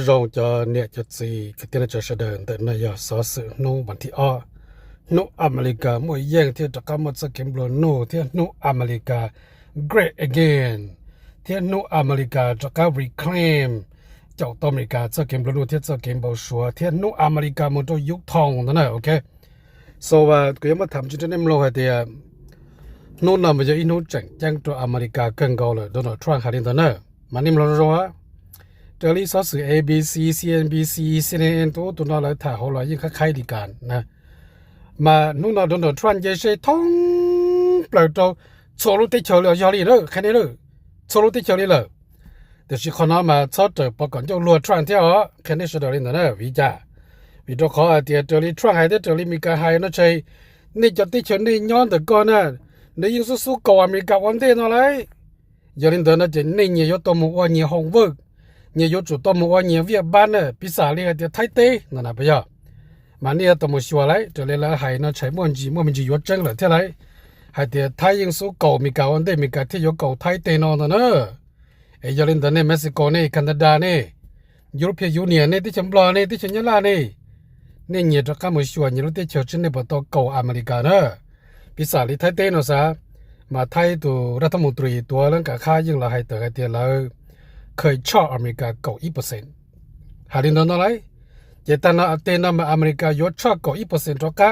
รงจะเนี่ยจะซีก็ที่จะเสด็จแต่ในยาสอสโนวันที่โนอเมริกามวยแย่งที่ตะกำมัดสกิมโลโนที่โนอเมริกา great again ที่โนอเมริกาตะกำ reclaim เจ้าอเมริกาสกิมโลโนที่สกิมโบชัวที่โนอเมริกามันต้องยุคทองนั่นแหละโอเค so ก็ยังมาทำจุดนี้มันโลหะเดียโน่นน่ะมันจะอินูจังจังตัวอเมริกาเก่งกว่าเลยโดนัลด์ทรัมป์หาดินตัวนั้นมันนี่มันรู้ว่าเจอรี่ซอส ABC CNBC CNN ตัวนั้นเลยถ่ายเขาเลยยิ่งคล้ายๆดีกันนะมาโน่นน่ะโดนัลด์ทรัมป์จะใช้ท่องเปล่าตัวโซลูติเฉลี่ยยอดเลยแค่นี้เลยโซลูติเฉลี่ยเลยแต่สิคนนั้นมาชอบจะประกันเจ้าลัวทรัมป์ที่อ๋อแค่นี้สุดเลยนั่นแหละวิจารวิตัวเขาเดียวเจอรี่ทรัมป์ให้ได้เจอรี่มีการให้นะใช่นี่จะติดเชื้อนี่ย้อนแต่ก่อนนะในยิ่งสู้กับอเมริกาวันเดียวนั่นเลยยอรินเดอร์น่ะจะนี่เนี่ยยศตัวมัวเนี่ยฮงเวิร์กเนี่ยยศจุดตัวมัวเนี่ยเวียบ้านน่ะพิศาเรียกเดียวไทยเต้นั่นน่ะไปย่อมันเนี่ยตัวมัวชัวร์เลยจะเลยละให้น่ะใช้มันจียศจังเลยเท่าไหร่ให้เดียวไทยยิ่งสู้กับอเมริกาวันเดียวอเมริกาที่ยศกับไทยเต้นอนน่ะไอ้ยอรินเดอร์เนี่ยเม็กซิโกเนี่ยแคนาดาเนี่ยยุโรปยูเนียนเนี่ยที่ฉันบลอเนี่ยที่ฉันยะลาเนี่ยนี่เนี่ยจะก็มัวชัวร์เนี่ยรู้ที่เชิญเนี่ยบ่ต้องกับอเมริกาน่ะพิศาลีไทยเต้เนาะซะมาไทยตัวรัฐมนตรีตัวเรื่องกับค่ายิ่งเราให้เตอให้เตียแล้วเคยชอบอเมริกา90%หาดินนอะไรเจตนาเตนมาอเมริกายศชอบ90%ตกะ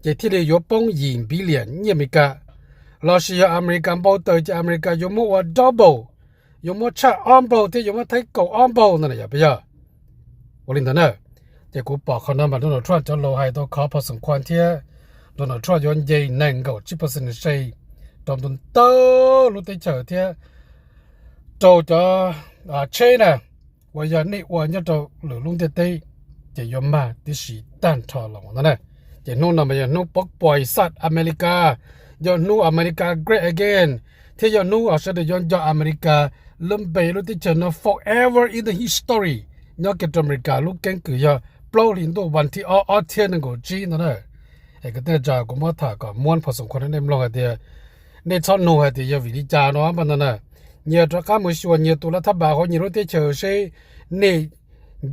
เจที่เลยยป้องยิงบิลเลียนเนี่ยอเมริการัสเซียอเมริกันบ่เตอจะอเมริกายมว่าดับเบิลยมชาออมเบิลที่ยมไทยเก่าออมเบิลนั่นน่ะอย่าไปย่อวลินเดนะเจกูบอกเขานำมาโดนัลด์ทรัมป์จะรอให้ตัวขอพอสมควรที่โดนัลด์ทรัมป์ย้อนเยนั่งก็10%ใช่ตอนโตรู้ได้เจอที่โจจะเชนะว่าอย่างนี้ว่าเนี่ยโจหรือลุงเต้จะยอมมาที่สีด้านทอลงนั่นแหละจะนู่นน่ะมันจะนู่นปกปล่อยสัตว์อเมริกาย้อนนู่นอเมริกา great again ที่ย้อนนู่นเอาเสด็จย้อนอเมริกาลืมไปรู้ได้เจอนะ forever in the history เนี่ยเกิดอเมริกาลูกแกงคือจะปล่อยลิ้นตัววันที่เทียนนึงก็จีนั่นแหละไอ้ก็แต่จาก็มาถาก็ม้วนพอสมควรในมลองเดียในชอบโน้ตที่จะวิจารณ์เนาะมันนั่นน่ะเนี่ยตระก้ามือชวนเนี่ยตัวรัฐบาลเขาเนี่ยรู้ที่เชื่อใช่เนี่ย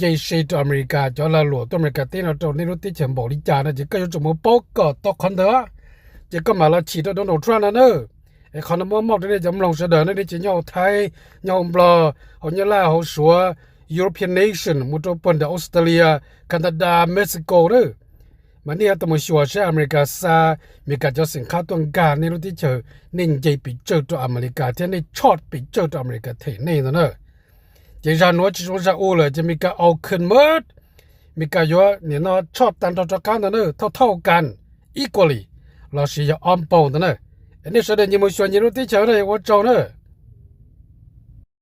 ยิ่งใช่ตัวอเมริกาจะละหลวงตัวอเมริกาที่เราตัวนี่รู้ที่เชื่อบริจาคนะจะก็จะมาปกก็ตกคนเดียวจะก็มาละฉีดโดนทรัมป์นั่นเนอะไอ้คนนั้นมองได้จำลองเสด็จนั่นได้จะย่อไทยย่อบลอเขาเนี่ยล่าเขาสัว European nation มุดปนจากออสเตรเลียแคนาดาเม็กซิโกเนอะมันเนี่ยตัวมันชัวร์ใช่อเมริกาซามีการจะสินค้าตัวการในรู้ที่เจอนิ่งใจไปเจอตัวอเมริกาที่ในชอดไปเจอตัวอเมริกาเทนี่นั่นเนอะเจจานว่าจะจะอู้เลยจะมีการเอาขึ้นหมดมีการว่าเนี่ยเนาะชอบตันตัวการนั่นเนอะเท่ากัน equally เราสิจะอ้อมเป่านั่นเนอะอันนี้แสดงยังไม่ชวนยังรู้ที่เจอเลยว่าเจ้าเนอะ